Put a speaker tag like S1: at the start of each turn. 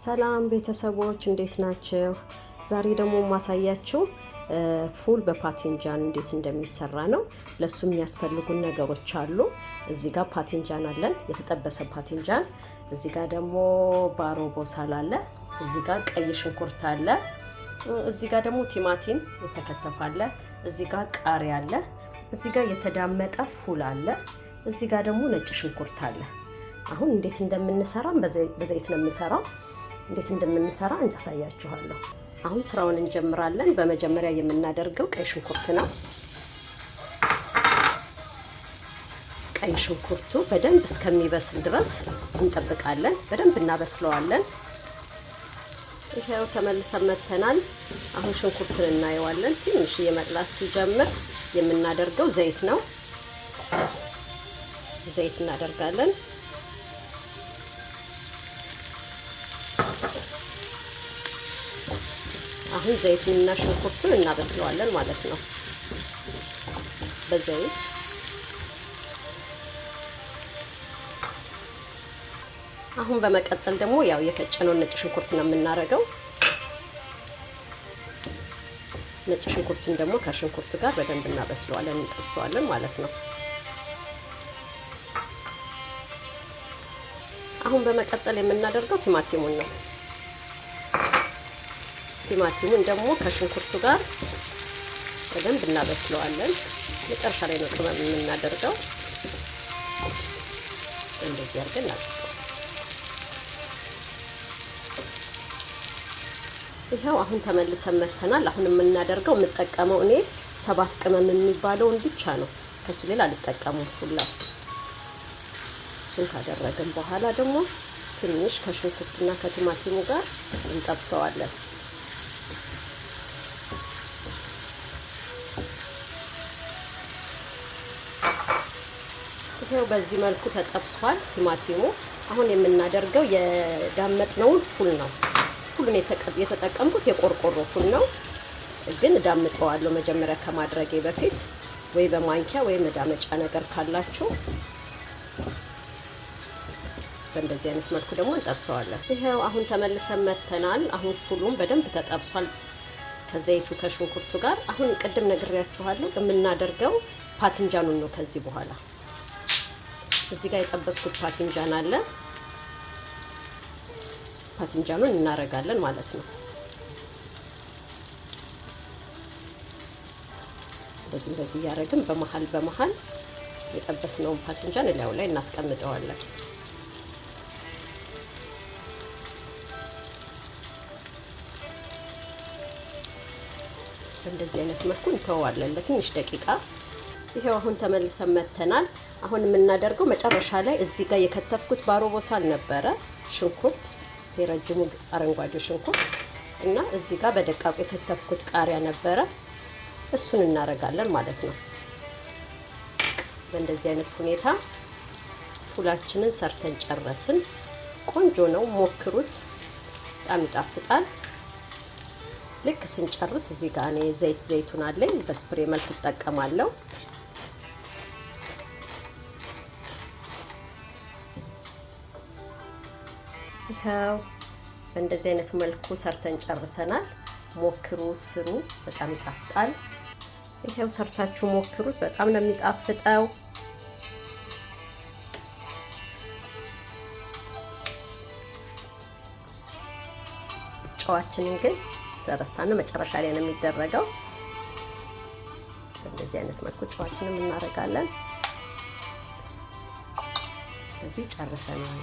S1: ሰላም ቤተሰቦች እንዴት ናችሁ? ዛሬ ደግሞ ማሳያችሁ ፉል በፓቲንጃን እንዴት እንደሚሰራ ነው። ለሱ የሚያስፈልጉን ነገሮች አሉ። እዚህ ጋር ፓቲንጃን አለን፣ የተጠበሰ ፓቲንጃን። እዚህ ጋር ደግሞ ባሮ ቦሳል አለ። እዚህ ጋር ቀይ ሽንኩርት አለ። እዚህ ጋር ደግሞ ቲማቲም የተከተፈ አለ። እዚህ ጋር ቃሪያ አለ። እዚህ ጋር የተዳመጠ ፉል አለ። እዚህ ጋር ደግሞ ነጭ ሽንኩርት አለ። አሁን እንዴት እንደምንሰራ በዘይት ነው የምሰራው። እንዴት እንደምንሰራ እንታሳያችኋለሁ። አሁን ስራውን እንጀምራለን። በመጀመሪያ የምናደርገው ቀይ ሽንኩርት ነው። ቀይ ሽንኩርቱ በደንብ እስከሚበስል ድረስ እንጠብቃለን። በደንብ እናበስለዋለን። ይሄው ተመልሰን መተናል። አሁን ሽንኩርቱን እናየዋለን። ትንሽ የመጥላት ሲጀምር የምናደርገው ዘይት ነው። ዘይት እናደርጋለን። አሁን ዘይቱንና ሽንኩርቱን እናበስለዋለን ማለት ነው በዘይት። አሁን በመቀጠል ደግሞ ያው የፈጨነውን ነጭ ሽንኩርት ነው የምናደርገው። ነጭ ሽንኩርቱን ደግሞ ከሽንኩርቱ ጋር በደንብ እናበስለዋለን፣ እንጠብሰዋለን ማለት ነው። አሁን በመቀጠል የምናደርገው ቲማቲሙን ነው። ቲማቲሙን ደግሞ ከሽንኩርቱ ጋር በደንብ እናበስለዋለን። መጨረሻ ላይ ነው ቅመም የምናደርገው። እንደዚህ አድርገን እናበስለዋለን። ይሄው አሁን ተመልሰን መተናል። አሁን የምናደርገው የምጠቀመው እኔ 7 ቅመም የሚባለውን ብቻ ነው። ከሱ ሌላ አልጠቀሙም ፉላ። እሱን ካደረግን በኋላ ደግሞ ትንሽ ከሽንኩርቱና ከቲማቲሙ ጋር እንጠብሰዋለን። ይሄው በዚህ መልኩ ተጠብሷል ቲማቲሙ። አሁን የምናደርገው የዳመጥነውን ፉል ነው። ፉሉን የተጠቀምኩት የቆርቆሮ ፉል ነው፣ ግን ዳምጠዋለሁ መጀመሪያ ከማድረጌ በፊት። ወይ በማንኪያ ወይ መዳመጫ ነገር ካላችሁ በእንደዚህ አይነት መልኩ ደግሞ እንጠብሰዋለን። ይሄው አሁን ተመልሰን መተናል። አሁን ፉሉን በደንብ ተጠብሷል ከዘይቱ ከሽንኩርቱ ጋር። አሁን ቅድም ነግሬያችኋለሁ የምናደርገው ፓቲንጃኑን ነው። ከዚህ በኋላ እዚህ ጋር የጠበስኩት ፓቲንጃን አለ። ፓቲንጃኑን እናረጋለን ማለት ነው። እንደዚህ እያደረግን በመሃል የጠበስነውን ፓቲንጃን እላዩ ላይ እናስቀምጠዋለን። እንደዚህ አይነት መልኩ እንተዋለን ለትንሽ ደቂቃ። ይሄው አሁን ተመልሰን መተናል። አሁን የምናደርገው መጨረሻ ላይ እዚህ ጋር የከተፍኩት ባሮ ቦሳል ነበረ፣ ሽንኩርት፣ የረጅሙ አረንጓዴው ሽንኩርት እና እዚህ ጋር በደቃቁ የከተፍኩት ቃሪያ ነበረ። እሱን እናረጋለን ማለት ነው። በእንደዚህ አይነት ሁኔታ ፉላችንን ሰርተን ጨረስን። ቆንጆ ነው፣ ሞክሩት፣ በጣም ይጣፍጣል። ልክ ስንጨርስ እዚህ ጋር እኔ ዘይቱን አለኝ፣ በስፕሬ መልክ እጠቀማለሁ። ይሄው በእንደዚህ አይነት መልኩ ሰርተን ጨርሰናል። ሞክሩ፣ ስሩ፣ በጣም ይጣፍጣል። ይሄው ሰርታችሁ ሞክሩት፣ በጣም ነው የሚጣፍጠው። ጨዋችንን ግን ስለረሳን መጨረሻ ላይ ነው የሚደረገው። በእንደዚህ አይነት መልኩ ጨዋችንን እናደርጋለን። እዚህ ጨርሰናል።